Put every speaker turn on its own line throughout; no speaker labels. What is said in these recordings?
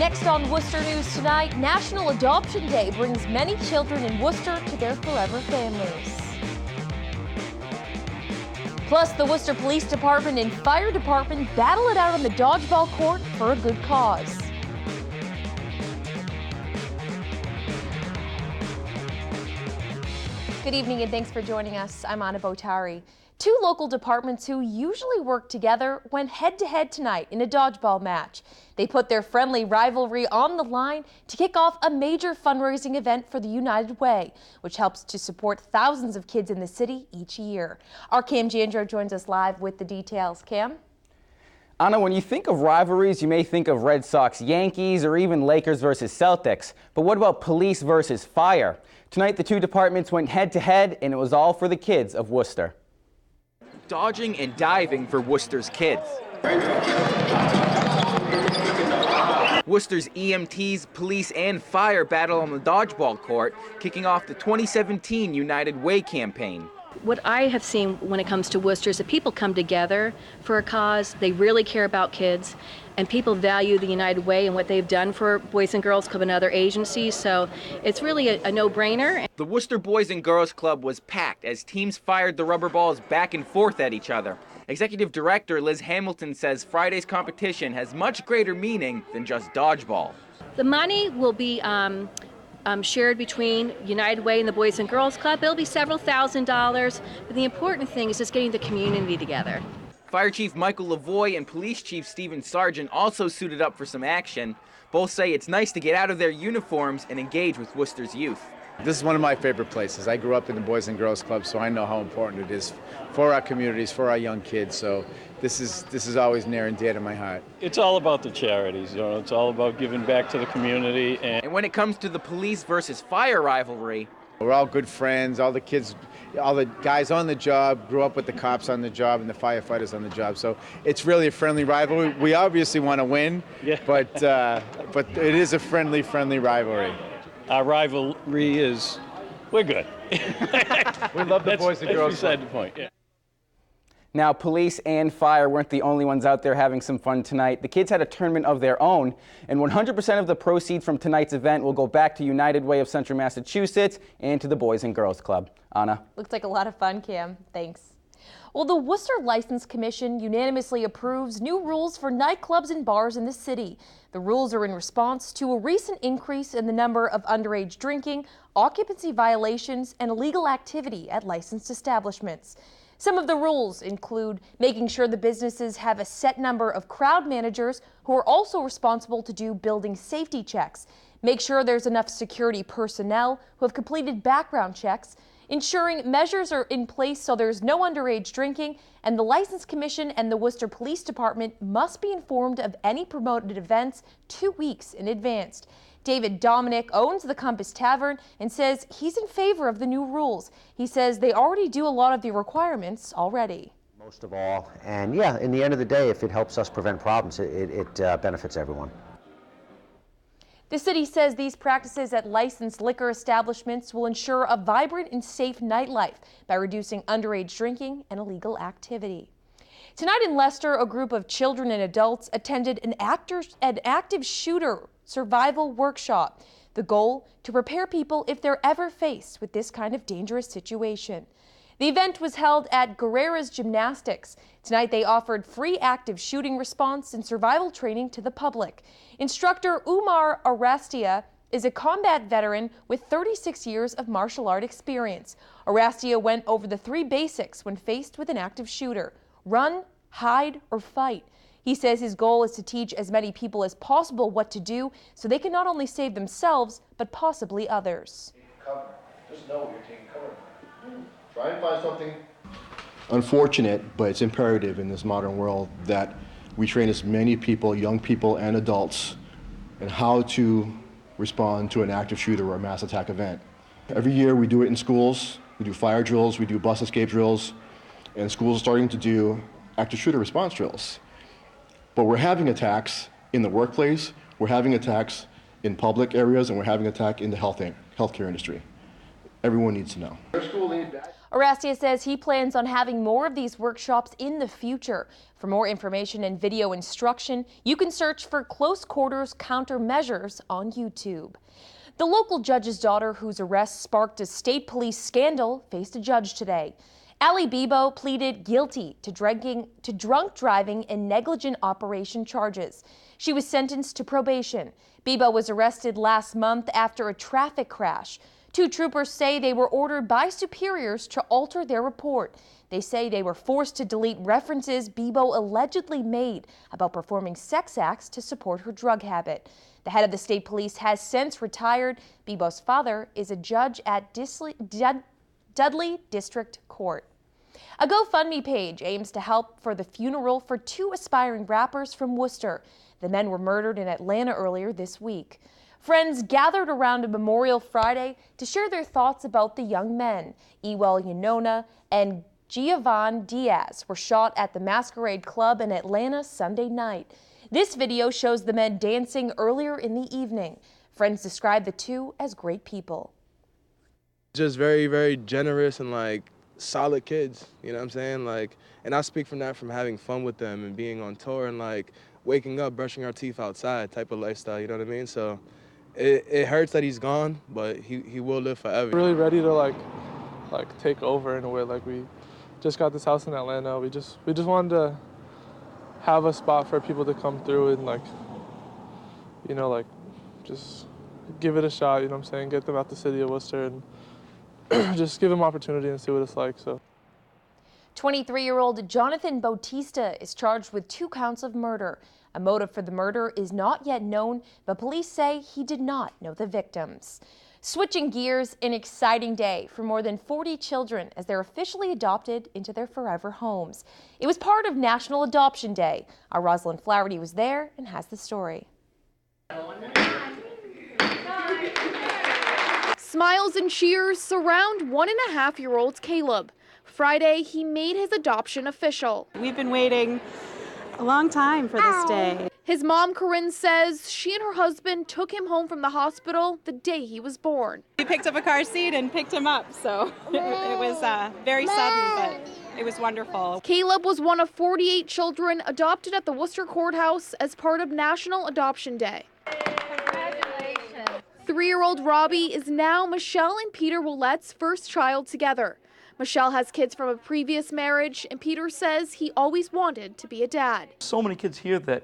Next on Worcester News tonight, National Adoption Day brings many children in Worcester to their forever families. Plus, the Worcester Police Department and Fire Department battle it out on the dodgeball court for a good cause. Good evening and thanks for joining us. I'm Anna Botari. Two local departments who usually work together went head-to-head tonight in a dodgeball match. They put their friendly rivalry on the line to kick off a major fundraising event for the United Way, which helps to support thousands of kids in the city each year. Our Cam Jandro joins us live with the details. Cam?
Anna, when you think of rivalries, you may think of Red Sox, Yankees, or even Lakers versus Celtics. But what about police versus fire? Tonight, the two departments went head-to-head, and it was all for the kids of Worcester.
Dodging and diving for Worcester's kids. Worcester's EMTs, police, and fire battle on the dodgeball court, kicking off the 2017 United Way campaign.
What I have seen when it comes to Worcester is that people come together for a cause. They really care about kids, and people value the United Way and what they've done for Boys and Girls Club and other agencies, so it's really a no-brainer.
The Worcester Boys and Girls Club was packed as teams fired the rubber balls back and forth at each other. Executive Director Liz Hamilton says Friday's competition has much greater meaning than just dodgeball.
The money will be shared between United Way and the Boys and Girls Club. It'll be several $1,000s, but the important thing is just getting the community together.
Fire Chief Michael LAVOIE and Police Chief Stephen Sargent also suited up for some action. Both say it's nice to get out of their uniforms and engage with Worcester's youth.
This is one of my favorite places. I grew up in the Boys and Girls Club, so I know how important it is for our communities, for our young kids. So this is always near and dear to my heart.
It's all about the charities, it's all about giving back to the community.
And when it comes to the police versus fire rivalry,
we're all good friends. All the kids, all the guys on the job grew up with the cops on the job and the firefighters on the job. So it's really a friendly rivalry. We obviously want to win, yeah. but it is a friendly rivalry.
Our rivalry is, we're good.
We love the Boys and Girls Club.
Beside the point. Yeah.
Now, police and fire weren't the only ones out there having some fun tonight. The kids had a tournament of their own, and 100% of the proceeds from tonight's event will go back to United Way of Central Massachusetts and to the Boys and Girls Club. Anna?
Looks like a lot of fun, Cam. Thanks. Well, the Worcester License Commission unanimously approves new rules for nightclubs and bars in the city. The rules are in response to a recent increase in the number of underage drinking, occupancy violations, and illegal activity at licensed establishments. Some of the rules include making sure the businesses have a set number of crowd managers who are also responsible to do building safety checks, make sure there's enough security personnel who have completed background checks, ensuring measures are in place so there's no underage drinking, and the License Commission and the Worcester Police Department must be informed of any promoted events 2 weeks in advance. DOMENICK owns the Compass Tavern and says he's in favor of the new rules. He says they already do a lot of the requirements already.
Most of all, and yeah, in the end of the day, if it helps us prevent problems, it benefits everyone.
The city says these practices at licensed liquor establishments will ensure a vibrant and safe nightlife by reducing underage drinking and illegal activity. Tonight in Leicester, a group of children and adults attended an active shooter survival workshop. The goal, to prepare people if they're ever faced with this kind of dangerous situation. The event was held at Guerrera's Gymnastics. Tonight they offered free active shooting response and survival training to the public. Instructor UMAR ARRASTIA is a combat veteran with 36 years of martial art experience. ARRASTIA went over the 3 basics when faced with an active shooter: run, hide, or fight. He says his goal is to teach as many people as possible what to do so they can not only save themselves, but possibly others.
Cover. Just know you're taking cover. Try and find something. Unfortunate, but it's imperative in this modern world that we train as many people, young people and adults, in how to respond to an active shooter or a mass attack event. Every year we do it in schools. We do fire drills, we do bus escape drills, and schools are starting to do active shooter response drills. But we're having attacks in the workplace, we're having attacks in public areas, and we're having attack in the healthcare industry. Everyone needs to know.
ARRASTIA says he plans on having more of these workshops in the future. For more information and video instruction, you can search for Close Quarters Countermeasures on YouTube. The local judge's daughter, whose arrest sparked a state police scandal, faced a judge today. Allie Bebo pleaded guilty to drunk driving and negligent operation charges. She was sentenced to probation. Bebo was arrested last month after a traffic crash. Two troopers say they were ordered by superiors to alter their report. They say they were forced to delete references Bebo allegedly made about performing sex acts to support her drug habit. The head of the state police has since retired. Bebo's father is a judge at Dudley District Court. A GoFundMe page aims to help for the funeral for two aspiring rappers from Worcester. The men were murdered in Atlanta earlier this week. Friends gathered around a memorial Friday to share their thoughts about the young men. Ewell Yanona and Giovanni Diaz were shot at the Masquerade Club in Atlanta Sunday night. This video shows the men dancing earlier in the evening. Friends describe the two as great people.
Just very, very generous and solid kids, you know what I'm saying? And I speak from that, from having fun with them and being on tour and waking up, brushing our teeth outside type of lifestyle, you know what I mean? So it hurts that he's gone, but he will live forever.
Really ready to take over in a way. We just got this house in Atlanta. We just wanted to have a spot for people to come through and just give it a shot, you know what I'm saying? Get them out the city of Worcester and just give them opportunity and see what it's like. So
23-year-old Jonathan Bautista is charged with 2 counts of murder. A motive for the murder is not yet known, but police say he did not know the victims. Switching gears, an exciting day for more than 40 children as they're officially adopted into their forever homes. It was part of National Adoption Day. Our Rosalind Flaherty was there and has the story. Smiles and cheers surround 1.5-year-old Caleb. Friday, he made his adoption official.
We've been waiting a long time for this day.
His mom, Corinne, says she and her husband took him home from the hospital the day he was born.
We picked up a car seat and picked him up, so it was very sudden, but it was wonderful.
Caleb was one of 48 children adopted at the Worcester courthouse as part of National Adoption Day. 3-year-old Robbie is now Michelle and Peter Ouellette's first child together. Michelle has kids from a previous marriage, and Peter says he always wanted to be a dad.
So many kids here that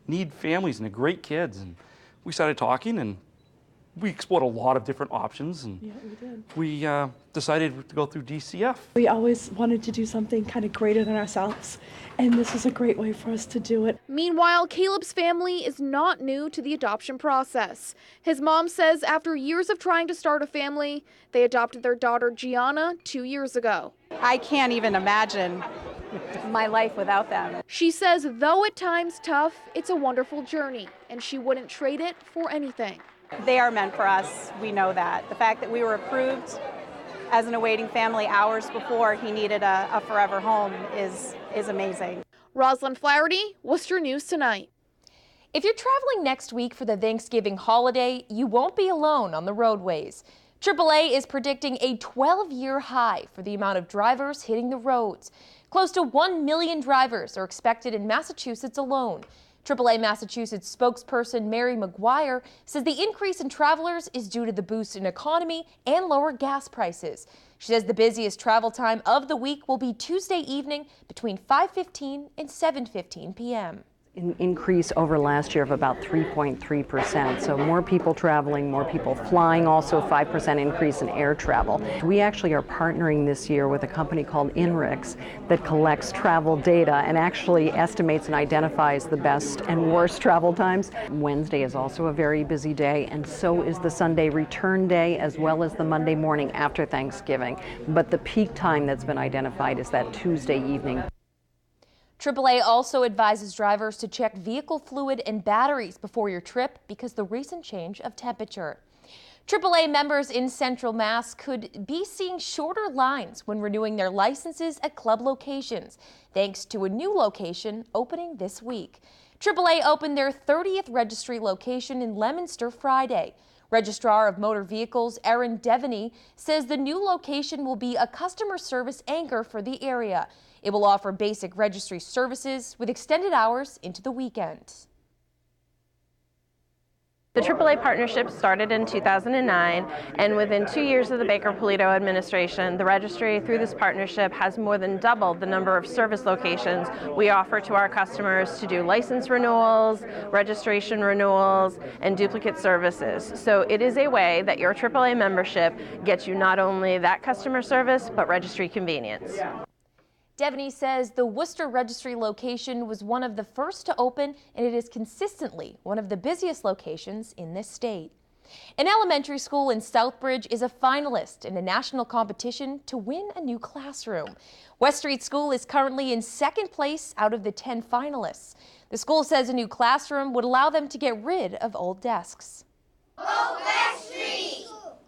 need families and they're great kids, and we started talking and we explored a lot of different options, and we decided to go through DCF.
We always wanted to do something kind of greater than ourselves, and this is a great way for us to do it.
Meanwhile, Caleb's family is not new to the adoption process. His mom says after years of trying to start a family, they adopted their daughter Gianna 2 years ago.
I can't even imagine my life without them.
She says though at times tough, it's a wonderful journey, and she wouldn't trade it for anything.
They are meant for us. We know that. The fact that we were approved as an awaiting family hours before he needed a forever home is amazing.
Rosalind Flaherty, Worcester News Tonight. If you're traveling next week for the Thanksgiving holiday, you won't be alone on the roadways. AAA is predicting a 12-year high for the amount of drivers hitting the roads. Close to 1 million drivers are expected in Massachusetts alone. AAA Massachusetts spokesperson Mary McGuire says the increase in travelers is due to the boost in economy and lower gas prices. She says the busiest travel time of the week will be Tuesday evening between 5:15 and 7:15 p.m.
An increase over last year of about 3.3%. So more people traveling, more people flying, also 5% increase in air travel. We actually are partnering this year with a company called INRIX that collects travel data and actually estimates and identifies the best and worst travel times. Wednesday is also a very busy day, and so is the Sunday return day as well as the Monday morning after Thanksgiving. But the peak time that's been identified is that Tuesday evening.
AAA also advises drivers to check vehicle fluid and batteries before your trip because the recent change of temperature. AAA members in Central Mass could be seeing shorter lines when renewing their licenses at club locations, thanks to a new location opening this week. AAA opened their 30th Registry location in Leominster Friday. Registrar of Motor Vehicles Erin Devaney says the new location will be a customer service anchor for the area. It will offer basic registry services with extended hours into the weekend.
The AAA partnership started in 2009, and within 2 years of the Baker-Polito administration, the registry, through this partnership, has more than doubled the number of service locations we offer to our customers to do license renewals, registration renewals, and duplicate services. So it is a way that your AAA membership gets you not only that customer service, but registry convenience.
Devaney says the Worcester Registry location was one of the first to open, and it is consistently one of the busiest locations in this state. An elementary school in Southbridge is a finalist in a national competition to win a new classroom. West Street School is currently in second place out of the 10 finalists. The school says a new classroom would allow them to get rid of old desks.
Go West Street!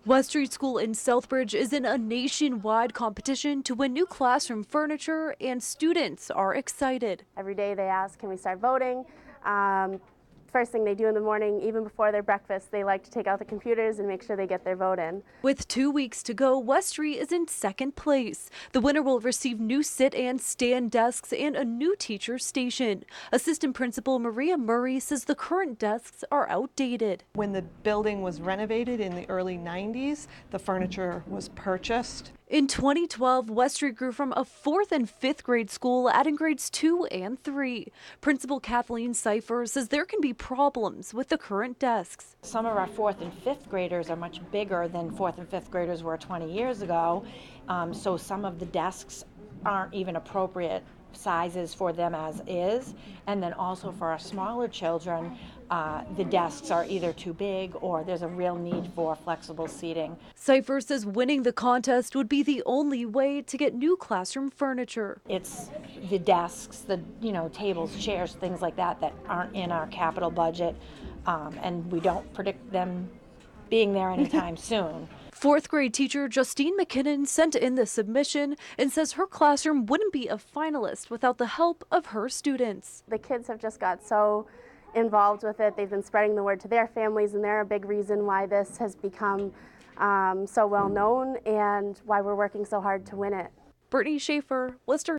West Street School in Southbridge is in a nationwide competition to win new classroom furniture, and students are excited.
Every day they ask, can we start voting? First thing they do in the morning, even before their breakfast, they like to take out the computers and make sure they get their vote in.
With 2 weeks to go, West Street is in second place. The winner will receive new sit and stand desks and a new teacher station. Assistant Principal Maria Murray says the current desks are outdated.
When the building was renovated in the early 90s, the furniture was purchased.
In 2012, West Street grew from a 4th and 5th grade school, adding grades 2 and 3. Principal Kathleen Cipher says there can be problems with the current desks.
Some of our 4th and 5th graders are much bigger than 4th and 5th graders were 20 years ago, so some of the desks aren't even appropriate sizes for them as is, and then also for our smaller children, the desks are either too big or there's a real need for flexible seating.
Cipher says winning the contest would be the only way to get new classroom furniture.
It's the desks, the tables, chairs, things like that that aren't in our capital budget, and we don't predict them being there anytime soon.
4th grade teacher Justine McKinnon sent in the submission and says her classroom wouldn't be a finalist without the help of her students.
The kids have just got so involved with it. They've been spreading the word to their families, and they're a big reason why this has become so well known and why we're working so hard to win it.
Brittany Schaefer, Worcester.